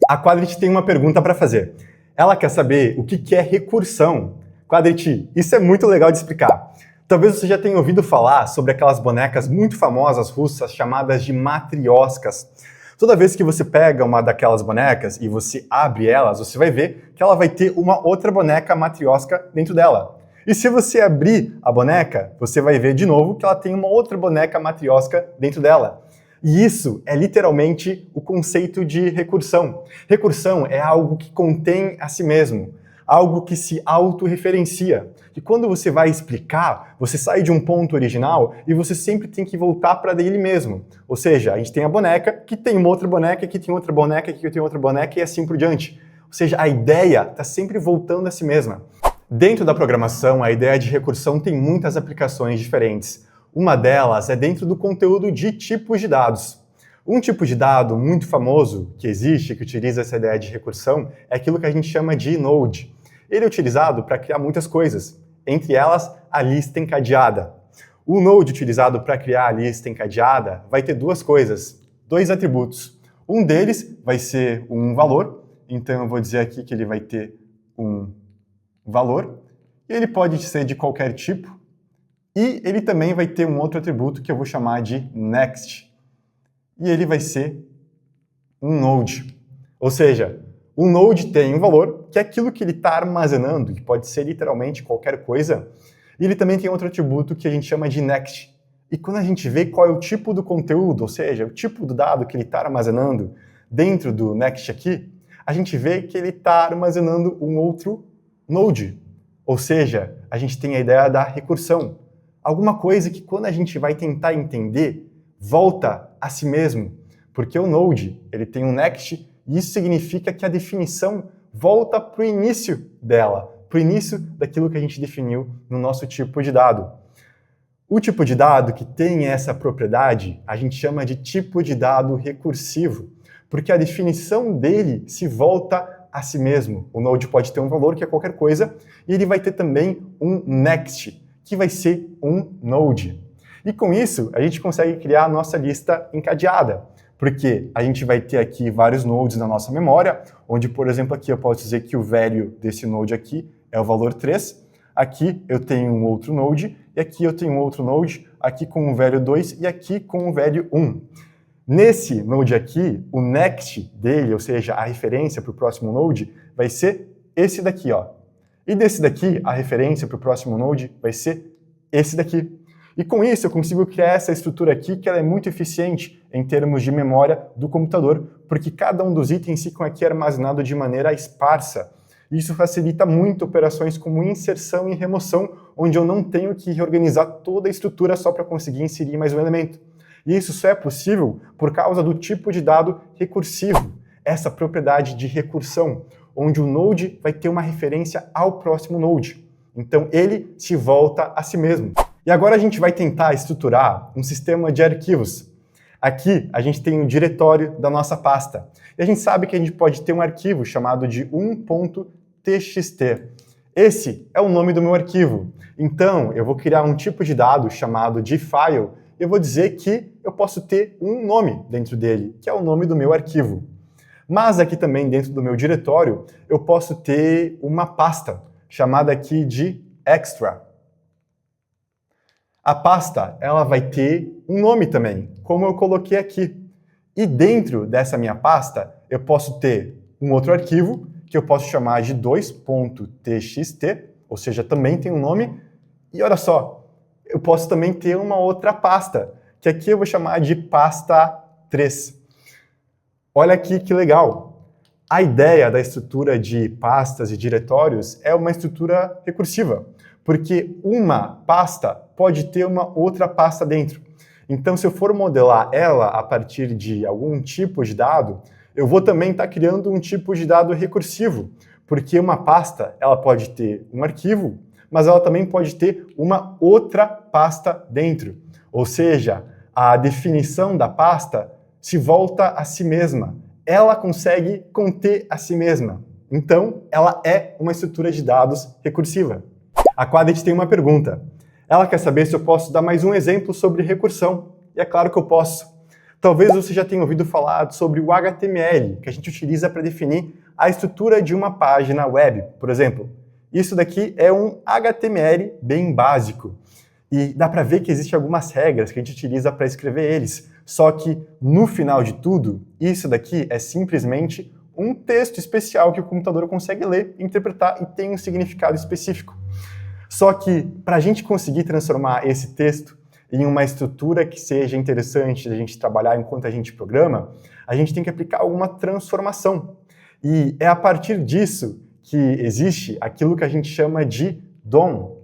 A Quadrit tem uma pergunta para fazer. Ela quer saber o que é recursão. Quadrit, isso é muito legal de explicar. Talvez você já tenha ouvido falar sobre aquelas bonecas muito famosas russas chamadas de matrioscas. Toda vez que você pega uma daquelas bonecas e você abre elas, você vai ver que ela vai ter uma outra boneca matriosca dentro dela. E se você abrir a boneca, você vai ver de novo que ela tem uma outra boneca matriosca dentro dela. E isso é literalmente o conceito de recursão. Recursão é algo que contém a si mesmo, algo que se autorreferencia. E quando você vai explicar, você sai de um ponto original e você sempre tem que voltar para ele mesmo. Ou seja, a gente tem a boneca, que tem uma outra boneca, que tem outra boneca, que tem outra boneca e assim por diante. Ou seja, a ideia está sempre voltando a si mesma. Dentro da programação, a ideia de recursão tem muitas aplicações diferentes. Uma delas é dentro do conteúdo de tipos de dados. Um tipo de dado muito famoso que existe, que utiliza essa ideia de recursão, é aquilo que a gente chama de node. Ele é utilizado para criar muitas coisas, entre elas a lista encadeada. O node utilizado para criar a lista encadeada vai ter duas coisas, dois atributos. Um deles vai ser um valor, então eu vou dizer aqui que ele vai ter um valor, e ele pode ser de qualquer tipo, e ele também vai ter um outro atributo que eu vou chamar de next, e ele vai ser um node. Ou seja, o node tem um valor, que é aquilo que ele está armazenando, que pode ser literalmente qualquer coisa, e ele também tem outro atributo que a gente chama de next. E quando a gente vê qual é o tipo do conteúdo, ou seja, o tipo do dado que ele está armazenando dentro do next aqui, a gente vê que ele está armazenando um outro node. Ou seja, a gente tem a ideia da recursão. Alguma coisa que quando a gente vai tentar entender, volta a si mesmo. Porque o node, ele tem um next, e isso significa que a definição volta para o início dela, para o início daquilo que a gente definiu no nosso tipo de dado. O tipo de dado que tem essa propriedade, a gente chama de tipo de dado recursivo, porque a definição dele se volta a si mesmo. O node pode ter um valor que é qualquer coisa, e ele vai ter também um next, que vai ser um node. E com isso, a gente consegue criar a nossa lista encadeada, porque a gente vai ter aqui vários nodes na nossa memória, onde, por exemplo, aqui eu posso dizer que o value desse node aqui é o valor 3, aqui eu tenho um outro node, e aqui eu tenho um outro node, aqui com o value 2 e aqui com o value 1. Nesse node aqui, o next dele, ou seja, a referência para o próximo node, vai ser esse daqui, ó. E desse daqui, a referência para o próximo node vai ser esse daqui. E com isso eu consigo criar essa estrutura aqui que ela é muito eficiente em termos de memória do computador, porque cada um dos itens ficam aqui armazenado de maneira esparsa. Isso facilita muito operações como inserção e remoção, onde eu não tenho que reorganizar toda a estrutura só para conseguir inserir mais um elemento. E isso só é possível por causa do tipo de dado recursivo, essa propriedade de recursão, onde o node vai ter uma referência ao próximo node. Então ele se volta a si mesmo. E agora a gente vai tentar estruturar um sistema de arquivos. Aqui a gente tem o diretório da nossa pasta. E a gente sabe que a gente pode ter um arquivo chamado de 1.txt. Esse é o nome do meu arquivo. Então eu vou criar um tipo de dado chamado de file. Eu vou dizer que eu posso ter um nome dentro dele, que é o nome do meu arquivo. Mas aqui também dentro do meu diretório eu posso ter uma pasta chamada aqui de extra. A pasta, ela vai ter um nome também, como eu coloquei aqui. E dentro dessa minha pasta, eu posso ter um outro arquivo, que eu posso chamar de 2.txt, ou seja, também tem um nome. E olha só, eu posso também ter uma outra pasta, que aqui eu vou chamar de pasta 3. Olha aqui que legal. A ideia da estrutura de pastas e diretórios é uma estrutura recursiva, porque uma pasta pode ter uma outra pasta dentro. Então, se eu for modelar ela a partir de algum tipo de dado, eu vou também estar criando um tipo de dado recursivo, porque uma pasta ela pode ter um arquivo, mas ela também pode ter uma outra pasta dentro. Ou seja, a definição da pasta se volta a si mesma. Ela consegue conter a si mesma. Então, ela é uma estrutura de dados recursiva. A Quadrit tem uma pergunta. Ela quer saber se eu posso dar mais um exemplo sobre recursão. E é claro que eu posso. Talvez você já tenha ouvido falar sobre o HTML, que a gente utiliza para definir a estrutura de uma página web, por exemplo. Isso daqui é um HTML bem básico. E dá para ver que existem algumas regras que a gente utiliza para escrever eles. Só que, no final de tudo, isso daqui é simplesmente um texto especial que o computador consegue ler, interpretar e tem um significado específico. Só que, para a gente conseguir transformar esse texto em uma estrutura que seja interessante de a gente trabalhar enquanto a gente programa, a gente tem que aplicar alguma transformação. E é a partir disso que existe aquilo que a gente chama de DOM,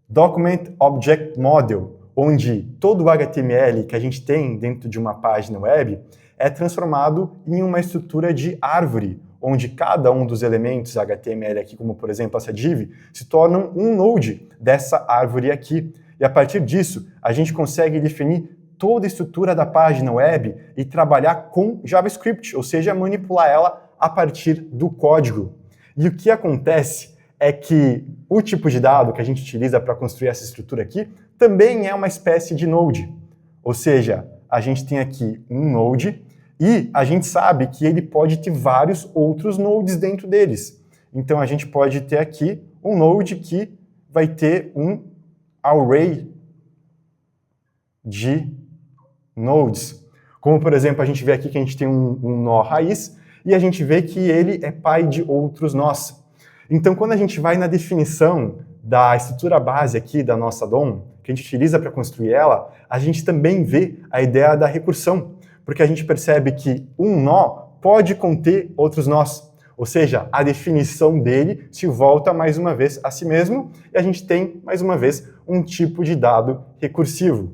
Document Object Model, onde todo o HTML que a gente tem dentro de uma página web é transformado em uma estrutura de árvore, onde cada um dos elementos HTML aqui, como por exemplo essa div, se tornam um node dessa árvore aqui. E a partir disso, a gente consegue definir toda a estrutura da página web e trabalhar com JavaScript, ou seja, manipular ela a partir do código. E o que acontece é que o tipo de dado que a gente utiliza para construir essa estrutura aqui também é uma espécie de node. Ou seja, a gente tem aqui um node e a gente sabe que ele pode ter vários outros nodes dentro deles. Então a gente pode ter aqui um node que vai ter um array de nodes. Como, por exemplo, a gente vê aqui que a gente tem um nó raiz e a gente vê que ele é pai de outros nós. Então, quando a gente vai na definição da estrutura base aqui da nossa DOM, que a gente utiliza para construir ela, a gente também vê a ideia da recursão, porque a gente percebe que um nó pode conter outros nós. Ou seja, a definição dele se volta mais uma vez a si mesmo e a gente tem, mais uma vez, um tipo de dado recursivo.